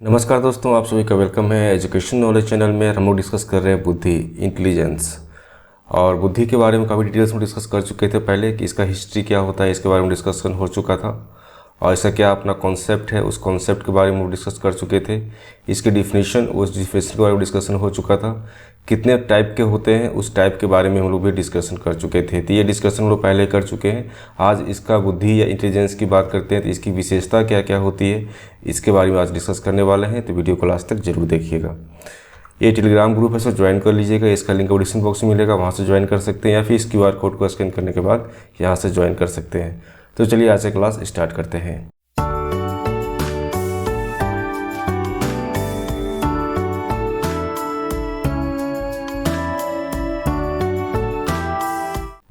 नमस्कार दोस्तों, आप सभी का वेलकम है एजुकेशन नॉलेज चैनल में। हम लोग डिस्कस कर रहे हैं बुद्धि, इंटेलिजेंस। और बुद्धि के बारे में काफ़ी डिटेल्स में डिस्कस कर चुके थे पहले कि इसका हिस्ट्री क्या होता है, इसके बारे में डिस्कशन हो चुका था। और इसका क्या अपना कॉन्सेप्ट है, उस कॉन्सेप्ट के बारे में डिस्कस कर चुके थे। इसकी डिफिनीशन, उस डिफिनीशन के बारे में डिस्कशन हो चुका था। कितने टाइप के होते हैं उस टाइप के बारे में हम लोग भी डिस्कशन कर चुके थे। तो ये डिस्कशन हम लोग पहले कर चुके हैं। आज इसका बुद्धि या इंटेलिजेंस की बात करते हैं तो इसकी विशेषता क्या क्या होती है, इसके बारे में आज डिस्कस करने वाले हैं। तो वीडियो को लास्ट तक जरूर देखिएगा। ये टेलीग्राम ग्रुप है, सो ज्वाइन कर लीजिएगा। इसका लिंक डिस्क्रिप्शन बॉक्स में मिलेगा, वहाँ से ज्वाइन कर सकते हैं, या फिर इस QR कोड को स्कैन करने के बाद यहाँ से ज्वाइन कर सकते हैं। तो चलिए आज से क्लास स्टार्ट करते हैं।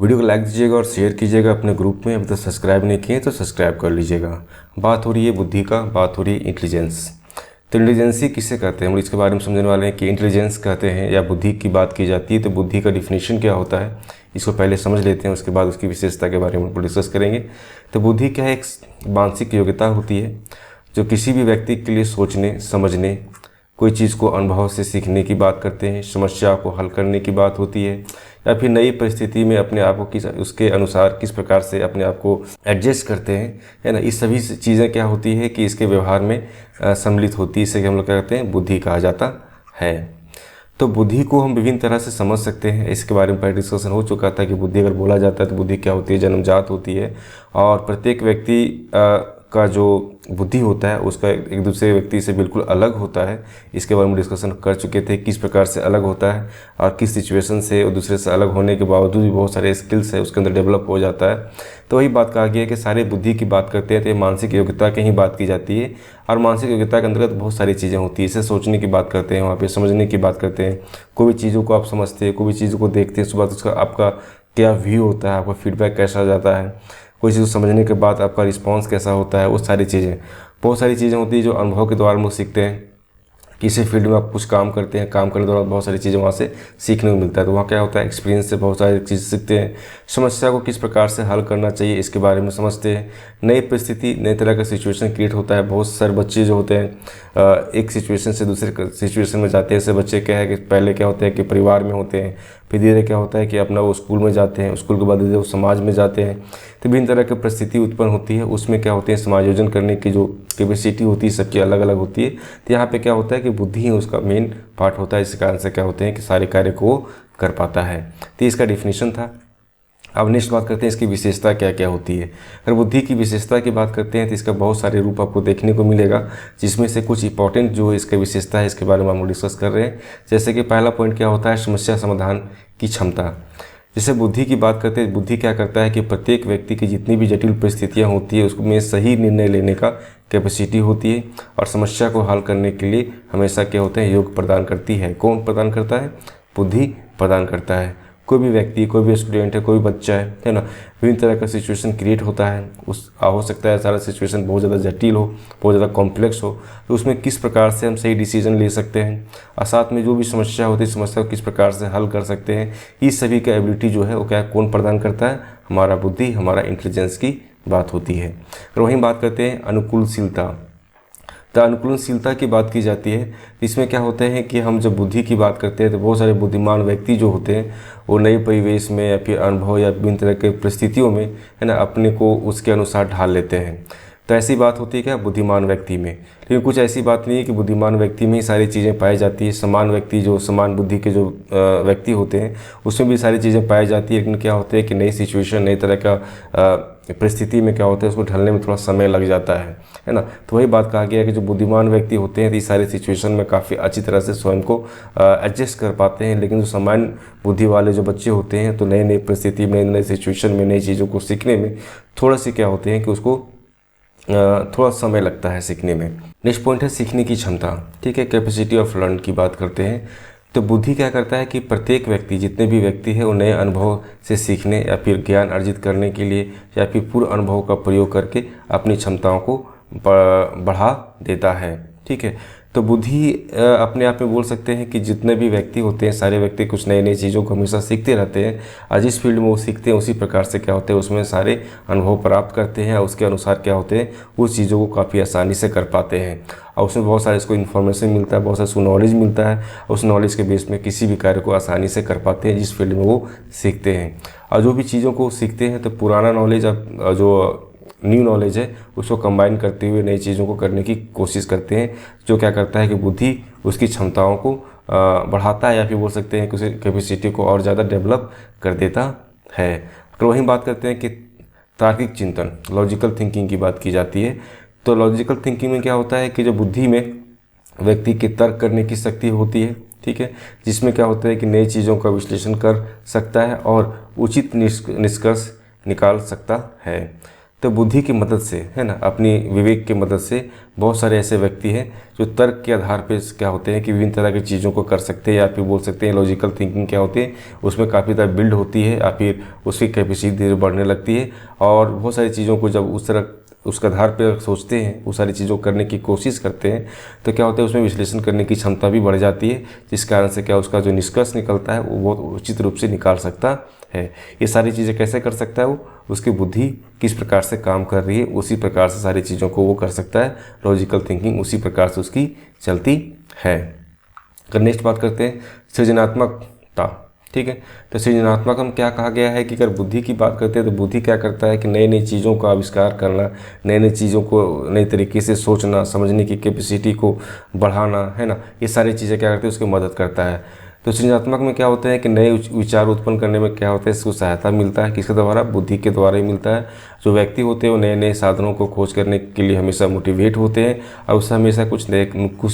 वीडियो को लाइक दीजिएगा और शेयर कीजिएगा अपने ग्रुप में। अभी तक सब्सक्राइब नहीं किए तो सब्सक्राइब कर लीजिएगा। बात हो रही है बुद्धि का, बात हो रही है इंटेलिजेंस। तो इंटेलिजेंसी किसे कहते हैं, हम इसके बारे में समझने वाले हैं कि इंटेलिजेंस कहते हैं या बुद्धि की बात की जाती है तो बुद्धि का डिफिनीशन क्या होता है, इसको पहले समझ लेते हैं, उसके बाद उसकी विशेषता के बारे में डिस्कस करेंगे। तो बुद्धि क्या है, एक मानसिक योग्यता होती है जो किसी भी व्यक्ति के लिए सोचने, समझने, कोई चीज़ को अनुभव से सीखने की बात करते हैं, समस्या को हल करने की बात होती है, या फिर नई परिस्थिति में अपने आप को किस उसके अनुसार किस प्रकार से अपने आप को एडजस्ट करते हैं, है ना। इस सभी चीज़ें क्या होती है कि इसके व्यवहार में सम्मिलित होती है। इसे हम लोग क्या कहते हैं, बुद्धि कहा जाता है। तो बुद्धि को हम विभिन्न तरह से समझ सकते हैं। इसके बारे में पहले डिस्कशन हो चुका था कि बुद्धि अगर बोला जाता है तो बुद्धि क्या होती है, जन्मजात होती है। और प्रत्येक व्यक्ति का जो बुद्धि होता है उसका एक दूसरे व्यक्ति से बिल्कुल अलग होता है। इसके बारे में डिस्कशन कर चुके थे, किस प्रकार से अलग होता है और किस सिचुएशन से और दूसरे से अलग होने के बावजूद भी बहुत सारे स्किल्स है उसके अंदर डेवलप हो जाता है। तो वही बात कहा गया है कि सारे बुद्धि की बात करते हैं तो मानसिक योग्यता की ही बात की जाती है। और मानसिक योग्यता के अंतर्गत बहुत सारी चीज़ें होती है। इसे सोचने की बात करते हैं, वहाँ पर समझने की बात करते हैं। कोई भी चीज़ों को आप समझते हैं, कोई भी चीज़ों को देखते हैं, उसके बाद उसका आपका क्या व्यू होता है, आपका फीडबैक कैसा जाता है, कोई चीज़ समझने के बाद आपका रिस्पांस कैसा होता है, वो सारी चीज़ें, बहुत सारी चीज़ें होती है जो अनुभव के द्वारा हम लोग सीखते हैं। किसी फील्ड में आप कुछ काम करते हैं, काम करने के दौरान बहुत सारी चीज़ें वहाँ से सीखने को मिलता है। तो वहाँ क्या होता है, एक्सपीरियंस से बहुत सारी चीज़ें सीखते हैं। समस्या को किस प्रकार से हल करना चाहिए इसके बारे में समझते हैं। नई परिस्थिति, नई तरह का सिचुएशन क्रिएट होता है। बहुत सारे बच्चे जो होते हैं एक सिचुएशन से दूसरे सिचुएशन में जाते हैं। ऐसे बच्चे क्या है कि पहले क्या होता है कि परिवार में होते हैं, फिर धीरे क्या होता है कि अपना वो स्कूल में जाते हैं, स्कूल के बाद धीरे वो समाज में जाते हैं। तो विभिन्न तरह की परिस्थिति उत्पन्न होती है, उसमें क्या होते हैं समायोजन करने की जो कैपेसिटी होती है सबकी अलग अलग होती है। तो यहाँ पे क्या होता है कि बुद्धि ही उसका मेन पार्ट होता है। इस कारण से क्या होते हैं कि सारे कार्य को कर पाता है। तो इसका डिफिनीशन था। अब नेक्स्ट बात करते हैं इसकी विशेषता क्या क्या होती है। अगर बुद्धि की विशेषता की बात करते हैं तो इसका बहुत सारे रूप आपको देखने को मिलेगा, जिसमें से कुछ इंपॉर्टेंट जो इसका विशेषता है इसके बारे में हम डिस्कस कर रहे हैं। जैसे कि पहला पॉइंट क्या होता है, समस्या समाधान की क्षमता। जैसे बुद्धि की बात करते हैं, बुद्धि क्या करता है कि प्रत्येक व्यक्ति की जितनी भी जटिल परिस्थितियाँ होती है उसमें सही निर्णय लेने का कैपेसिटी होती है और समस्या को हल करने के लिए हमेशा क्या होते हैं, योग प्रदान करती है। कौन प्रदान करता है, बुद्धि प्रदान करता है। कोई भी व्यक्ति, कोई भी स्टूडेंट है, कोई भी बच्चा है ना, विभिन्न तरह का सिचुएशन क्रिएट होता है। हो सकता है सारा सिचुएशन बहुत ज़्यादा जटिल हो, बहुत ज़्यादा कॉम्प्लेक्स हो, तो उसमें किस प्रकार से हम सही डिसीजन ले सकते हैं और साथ में जो भी समस्या होती है समस्या को किस प्रकार से हल कर सकते हैं, इस सभी का एबिलिटी जो है वो क्या कौन प्रदान करता है, हमारा बुद्धि, हमारा इंटेलिजेंस की बात होती है। और वहीं बात करते हैं अनुकूलशीलता। तो अनुकूलशीलता की बात की जाती है। इसमें क्या होता है कि हम जब बुद्धि की बात करते हैं तो बहुत सारे बुद्धिमान व्यक्ति जो होते हैं वो नए परिवेश में या फिर अनुभव या विभिन्न तरह के परिस्थितियों में, है ना, अपने को उसके अनुसार ढाल लेते हैं। तो ऐसी बात होती है क्या बुद्धिमान व्यक्ति में। लेकिन कुछ ऐसी बात नहीं है कि बुद्धिमान व्यक्ति में ही सारी चीज़ें पाई जाती है। समान व्यक्ति, जो समान बुद्धि के जो व्यक्ति होते हैं उसमें भी सारी चीज़ें पाई जाती है। लेकिन क्या होता है कि नई सिचुएशन, नई तरह का परिस्थिति में क्या होता है उसको ढलने में थोड़ा समय लग जाता है ना। तो वही बात कहा गया है कि जो बुद्धिमान व्यक्ति होते हैं तो इस सारे सिचुएशन में काफ़ी अच्छी तरह से स्वयं को एडजस्ट कर पाते हैं। लेकिन जो सामान्य बुद्धि वाले जो बच्चे होते हैं तो नई नई परिस्थिति में, नई सिचुएशन में, नई चीज़ों को सीखने में थोड़ा सी क्या होते हैं कि उसको थोड़ा समय लगता है सीखने में। नेक्स्ट पॉइंट है सीखने की क्षमता। ठीक है, कैपेसिटी ऑफ लर्न की बात करते हैं। तो बुद्धि क्या करता है कि प्रत्येक व्यक्ति, जितने भी व्यक्ति है वो नए अनुभव से सीखने या फिर ज्ञान अर्जित करने के लिए या फिर पूर्व अनुभव का प्रयोग करके अपनी क्षमताओं को बढ़ा देता है। ठीक है, तो बुद्धि अपने आप में बोल सकते हैं कि जितने भी व्यक्ति होते हैं सारे व्यक्ति कुछ नई नई चीज़ों को हमेशा सीखते रहते हैं, और जिस फील्ड में वो सीखते हैं उसी प्रकार से क्या होते हैं उसमें सारे अनुभव प्राप्त करते हैं, और उसके अनुसार क्या होते हैं उस चीज़ों को काफ़ी आसानी से कर पाते हैं, और उसमें बहुत सारे इसको इन्फॉर्मेशन मिलता है, बहुत सारा नॉलेज मिलता है। उस नॉलेज के बेस में किसी भी कार्य को आसानी से कर पाते हैं जिस फील्ड में वो सीखते हैं। और जो भी चीज़ों को सीखते हैं तो पुराना नॉलेज अब जो न्यू नॉलेज है उसको कंबाइन करते हुए नई चीज़ों को करने की कोशिश करते हैं, जो क्या करता है कि बुद्धि उसकी क्षमताओं को बढ़ाता है, या फिर बोल सकते हैं कि उसे कैपेसिटी को और ज़्यादा डेवलप कर देता है। अगर वहीं बात करते हैं कि तार्किक चिंतन, लॉजिकल थिंकिंग की बात की जाती है, तो लॉजिकल थिंकिंग में क्या होता है कि जो बुद्धि में व्यक्ति के तर्क करने की शक्ति होती है, ठीक है, जिसमें क्या होता है कि नई चीज़ों का विश्लेषण कर सकता है और उचित निष्कर्ष निकाल सकता है। तो बुद्धि की मदद से, है ना, अपनी विवेक की मदद से बहुत सारे ऐसे व्यक्ति हैं जो तर्क के आधार पे क्या होते हैं कि विभिन्न तरह की चीज़ों को कर सकते हैं, या फिर बोल सकते हैं लॉजिकल थिंकिंग क्या होती है उसमें काफ़ी तरह बिल्ड होती है, या फिर उसकी कैपेसिटी बढ़ने लगती है, और बहुत सारी चीज़ों को जब उस तरह उसके आधार पर सोचते हैं, वो सारी चीज़ों को करने की कोशिश करते हैं, तो क्या होता है उसमें विश्लेषण करने की क्षमता भी बढ़ जाती है, जिस कारण से क्या उसका जो निष्कर्ष निकलता है वो बहुत उचित रूप से निकाल सकता है। ये सारी चीज़ें कैसे कर सकता है वो, उसकी बुद्धि किस प्रकार से काम कर रही है उसी प्रकार से सारी चीज़ों को वो कर सकता है। लॉजिकल थिंकिंग उसी प्रकार से उसकी चलती है। अगर नेक्स्ट बात करते हैं सृजनात्मकता, ठीक है, तो सृजनात्मक हम क्या कहा गया है कि अगर बुद्धि की बात करते हैं तो बुद्धि क्या करता है कि नई नई चीज़ों का आविष्कार करना, नई नई चीज़ों को नई तरीके से सोचना, समझने की कैपेसिटी को बढ़ाना, है ना, ये सारी चीज़ें क्या करती है उसकी मदद करता है। तो सृजनात्मक में क्या होता है कि नए विचार उत्पन्न करने में क्या होता है इसको सहायता मिलता है, किसके द्वारा, बुद्धि के द्वारा ही मिलता है। जो व्यक्ति होते हैं वो नए नए साधनों को खोज करने के लिए हमेशा मोटिवेट होते हैं, और उससे हमेशा कुछ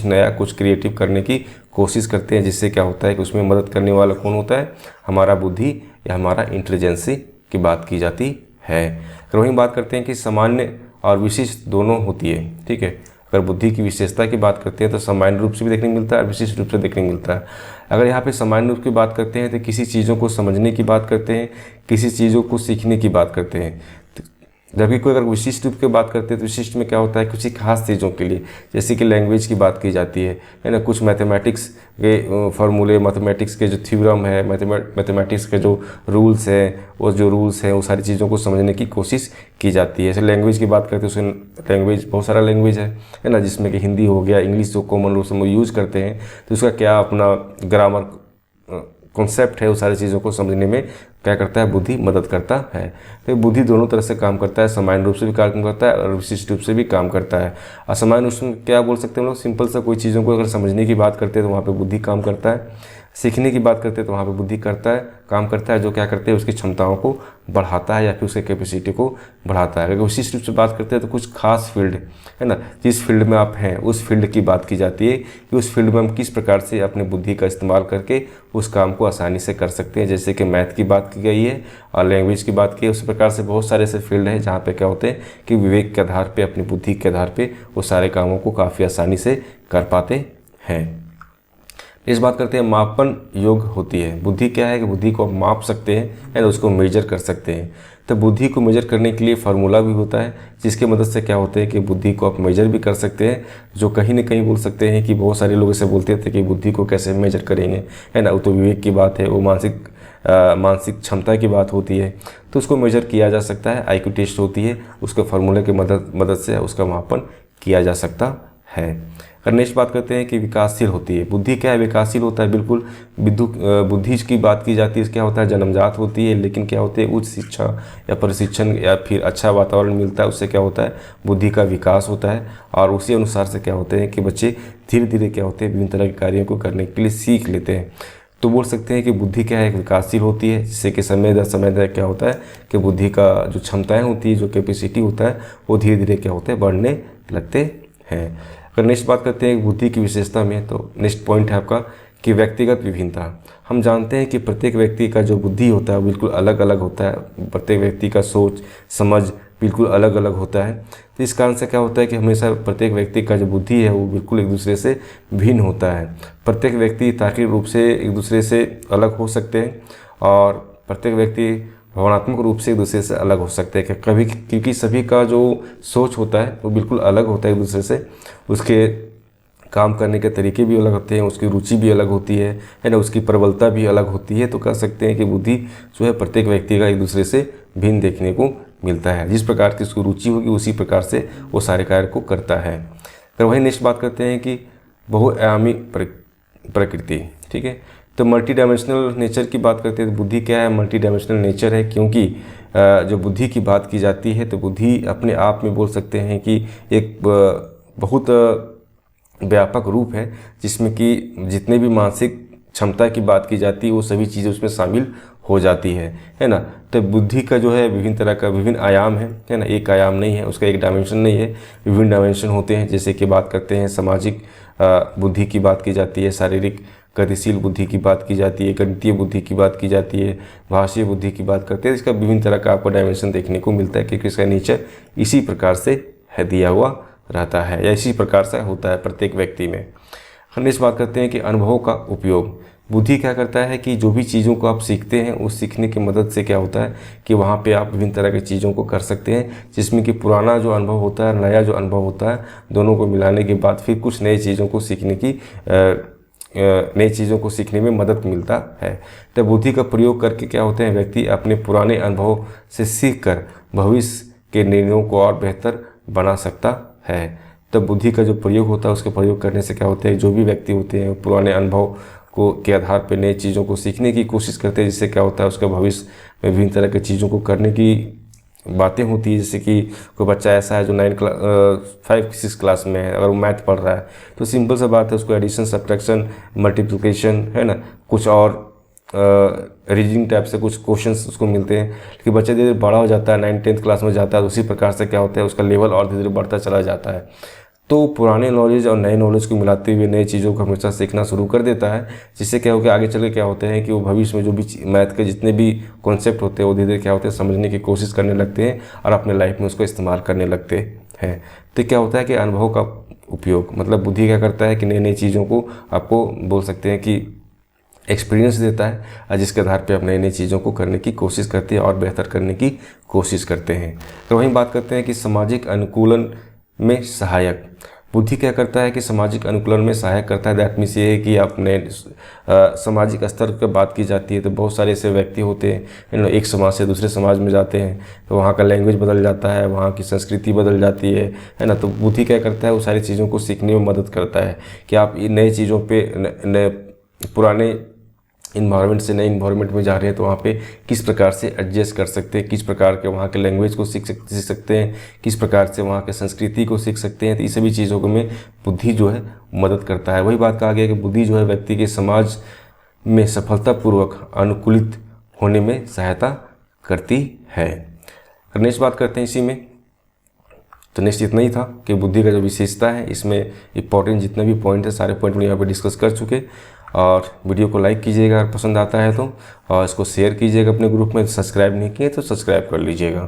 नया कुछ क्रिएटिव करने की कोशिश करते हैं, जिससे क्या होता है कि उसमें मदद करने वाला कौन होता है, हमारा बुद्धि या हमारा इंटेलिजेंसी की बात की जाती है। तो वहीं बात करते हैं कि सामान्य और विशिष्ट दोनों होती है, ठीक है। अगर बुद्धि की विशेषता की बात करते हैं तो सामान्य रूप से भी देखने को मिलता है और विशिष्ट रूप से देखने को मिलता है। अगर यहाँ पे सामान्य रूप की बात करते हैं तो किसी चीज़ों को समझने की बात करते हैं, किसी चीज़ों को सीखने की बात करते हैं। जबकि कोई अगर विशिष्ट रूप की बात करते हैं तो विशिष्ट में क्या होता है किसी खास चीज़ों के लिए, जैसे कि लैंग्वेज की बात की जाती है ना, कुछ मैथमेटिक्स के फार्मूले, मैथमेटिक्स के जो थ्योरम है, मैथमेटिक्स के जो रूल्स हैं, वो जो रूल्स हैं वो सारी चीज़ों को समझने की कोशिश की जाती है। जैसे लैंग्वेज की बात करते हैं उसमें लैंग्वेज बहुत सारा लैंग्वेज है ना, जिसमें कि हिंदी हो गया, इंग्लिश जो कॉमन रूप से हम यूज़ करते हैं, तो उसका क्या अपना ग्रामर कॉन्सेप्ट है, वो सारी चीज़ों को समझने में क्या करता है, बुद्धि मदद करता है। तो बुद्धि दोनों तरह से काम करता है, सामान्य रूप से भी काम करता है और विशिष्ट रूप से भी काम करता है। असामान्य रूप से क्या बोल सकते हैं हम लोग, सिंपल सा कोई चीज़ों को अगर समझने की बात करते हैं तो वहाँ पे बुद्धि काम करता है, सीखने की बात करते हैं तो वहाँ पे बुद्धि काम करता है, जो क्या करते हैं उसकी क्षमताओं को बढ़ाता है या फिर उसके कैपेसिटी को बढ़ाता है। अगर विशिष्ट रूप से बात करते हैं तो कुछ खास फील्ड है ना, जिस फील्ड में आप हैं उस फील्ड की बात की जाती है कि उस फील्ड में हम किस प्रकार से अपनी बुद्धि का इस्तेमाल करके उस काम को आसानी से कर सकते हैं। जैसे कि मैथ की बात की गई है और लैंग्वेज की बात की है, उस प्रकार से बहुत सारे ऐसे फील्ड हैं जहाँ पे क्या होते हैं कि विवेक के आधार पे, अपनी बुद्धि के आधार पे वो सारे कामों को काफ़ी आसानी से कर पाते हैं। इस बात करते हैं मापन योग्य होती है। बुद्धि क्या है कि बुद्धि को आप माप सकते हैं या उसको मेजर कर सकते हैं। तो बुद्धि को मेजर करने के लिए फार्मूला भी होता है, जिसकी मदद से क्या होता है कि बुद्धि को आप मेजर भी कर सकते हैं। जो कहीं ना कहीं बोल सकते हैं कि बहुत सारे लोग ऐसे बोलते थे कि बुद्धि को कैसे मेजर करेंगे, है ना, वो तो विवेक की बात है, वो मानसिक क्षमता की बात होती है, तो उसको मेजर किया जा सकता है। IQ टेस्ट होती है, उसके फार्मूले की मदद से उसका मापन किया जा सकता है। अगर नेक्स्ट बात करते हैं कि विकासशील होती है। बुद्धि क्या है, विकासशील होता है, बिल्कुल। बुद्धि की बात की जाती है, क्या होता है जन्मजात होती है, लेकिन क्या होते हैं उच्च शिक्षा या प्रशिक्षण या फिर अच्छा वातावरण मिलता है, उससे क्या होता है बुद्धि का विकास होता है। और उसी अनुसार से क्या होते हैं कि बच्चे धीरे धीरे क्या होते हैं विभिन्न तरह के कार्यों को करने के लिए सीख लेते हैं। तो बोल सकते हैं कि बुद्धि क्या है, एक विकासशील होती है, जिससे कि समय दर क्या होता है कि बुद्धि का जो क्षमताएँ होती है, जो कैपेसिटी होता है, वो धीरे धीरे क्या होते हैं बढ़ने लगते हैं। अगर नेक्स्ट बात करते हैं बुद्धि की विशेषता में, तो नेक्स्ट पॉइंट है आपका कि व्यक्तिगत विभिन्नता। हम जानते हैं कि प्रत्येक व्यक्ति का जो बुद्धि होता है वो बिल्कुल अलग अलग होता है। प्रत्येक व्यक्ति का सोच समझ बिल्कुल अलग अलग होता है। तो इस कारण से क्या होता है कि हमेशा प्रत्येक व्यक्ति का जो बुद्धि है वो बिल्कुल एक दूसरे से भिन्न होता है। प्रत्येक व्यक्ति तार्किक रूप से एक दूसरे से अलग हो सकते हैं और प्रत्येक व्यक्ति भावनात्मक रूप से एक दूसरे से अलग हो सकते हैं। कभी क्योंकि सभी का जो सोच होता है वो बिल्कुल अलग होता है एक दूसरे से, उसके काम करने के तरीके भी अलग होते हैं, उसकी रुचि भी अलग होती है ना, उसकी प्रबलता भी अलग होती है। तो कह सकते हैं कि बुद्धि जो है प्रत्येक व्यक्ति का एक दूसरे से भिन्न देखने को मिलता है। जिस प्रकार की उसकी रुचि होगी उसी प्रकार से वो सारे कार्य को करता है। फिर वही नेक्स्ट बात करते हैं कि बहुआयामी प्रकृति। ठीक है, तो मल्टी डायमेंशनल नेचर की बात करते हैं तो बुद्धि क्या है, मल्टी डायमेंशनल नेचर है। क्योंकि जो बुद्धि की बात की जाती है तो बुद्धि अपने आप में बोल सकते हैं कि एक बहुत व्यापक रूप है, जिसमें कि जितने भी मानसिक क्षमता की बात की जाती है वो सभी चीज़ें उसमें शामिल हो जाती है ना। तो बुद्धि का जो है विभिन्न तरह का विभिन्न आयाम है ना, एक आयाम नहीं है, उसका एक डायमेंशन नहीं है, विभिन्न डायमेंशन होते हैं। जैसे कि बात करते हैं सामाजिक बुद्धि की बात की जाती है, शारीरिक गतिशील बुद्धि की बात की जाती है, गणितीय बुद्धि की बात की जाती है, भाषीय बुद्धि की बात करते हैं। इसका विभिन्न तरह का आपको डायमेंशन देखने को मिलता है कि इसका नेचर इसी प्रकार से है दिया हुआ रहता है या इसी प्रकार से होता है प्रत्येक व्यक्ति में। हम इस बात करते हैं कि अनुभवों का उपयोग। बुद्धि क्या करता है कि जो भी चीज़ों को आप सीखते हैं उस सीखने की मदद से क्या होता है कि वहाँ पे आप विभिन्न तरह की चीज़ों को कर सकते हैं, जिसमें कि पुराना जो अनुभव होता है, नया जो अनुभव होता है, दोनों को मिलाने के बाद फिर कुछ नई चीज़ों को सीखने की नई चीज़ों को सीखने में मदद मिलता है। तो बुद्धि का प्रयोग करके क्या होते हैं, व्यक्ति अपने पुराने अनुभव से सीखकर भविष्य के निर्णयों को और बेहतर बना सकता है। तो बुद्धि का जो प्रयोग होता है उसके प्रयोग करने से क्या होता है, जो भी व्यक्ति होते हैं पुराने अनुभव को के आधार पर नई चीज़ों को सीखने की कोशिश करते हैं, जिससे क्या होता है उसका भविष्य में विभिन्न तरह की चीज़ों को करने की बातें होती है। जैसे कि कोई बच्चा ऐसा है जो 5-6 क्लास में है, अगर वो मैथ पढ़ रहा है तो सिंपल सा बात है, उसको एडिशन, सब्ट्रैक्शन, मल्टीप्लिकेशन है ना, कुछ और रीजनिंग टाइप से कुछ क्वेश्चंस उसको मिलते हैं। लेकिन बच्चा धीरे धीरे बड़ा हो जाता है, 9th-10th क्लास में जाता है, तो उसी प्रकार से क्या होता है उसका लेवल और धीरे धीरे बढ़ता चला जाता है। तो पुराने नॉलेज और नए नॉलेज को मिलाते हुए नई चीज़ों को हमेशा सीखना शुरू कर देता है, जिससे क्या होगा आगे चल के क्या होते हैं कि वो भविष्य में जो भी मैथ के जितने भी कॉन्सेप्ट होते हैं वो धीरे धीरे क्या होते हैं समझने की कोशिश करने लगते हैं और अपने लाइफ में उसको इस्तेमाल करने लगते हैं। तो क्या होता है कि अनुभव का उपयोग, मतलब बुद्धि क्या करता है कि नई नई चीज़ों को आपको बोल सकते हैं कि एक्सपीरियंस देता है, और जिसके आधार पे आप नई नई चीज़ों को करने की कोशिश करते हैं और बेहतर करने की कोशिश करते हैं। तो वहीं बात करते हैं कि सामाजिक अनुकूलन में सहायक। बुद्धि क्या करता है कि सामाजिक अनुकूलन में सहायक करता है। दैट मीन्स ये है कि अपने सामाजिक स्तर पर बात की जाती है तो बहुत सारे ऐसे व्यक्ति होते हैं, एक समाज से दूसरे समाज में जाते हैं तो वहाँ का लैंग्वेज बदल जाता है, वहाँ की संस्कृति बदल जाती है ना। तो बुद्धि क्या करता है वो सारी चीज़ों को सीखने में मदद करता है कि आप नई चीज़ों पर पुराने इन्वायरमेंट से नए इन्वायरमेंट में जा रहे हैं तो वहाँ पे किस प्रकार से एडजस्ट कर सकते हैं, किस प्रकार के वहाँ के लैंग्वेज को सीख सकते हैं, किस प्रकार से वहाँ के संस्कृति को सीख सकते हैं। तो ये सभी चीज़ों को में बुद्धि जो है मदद करता है। वही बात कहा गया कि बुद्धि जो है व्यक्ति के समाज में सफलतापूर्वक अनुकूलित होने में सहायता करती है। नेक्स्ट बात करते हैं इसी में, तो नेक्स्ट इतना ही था कि बुद्धि का जो विशेषता है, इसमें इंपॉर्टेंट जितने भी पॉइंट है सारे पॉइंट में यहाँ पे डिस्कस कर चुके। और वीडियो को लाइक कीजिएगा अगर पसंद आता है तो, और इसको शेयर कीजिएगा अपने ग्रुप में। सब्सक्राइब नहीं किए तो सब्सक्राइब कर लीजिएगा।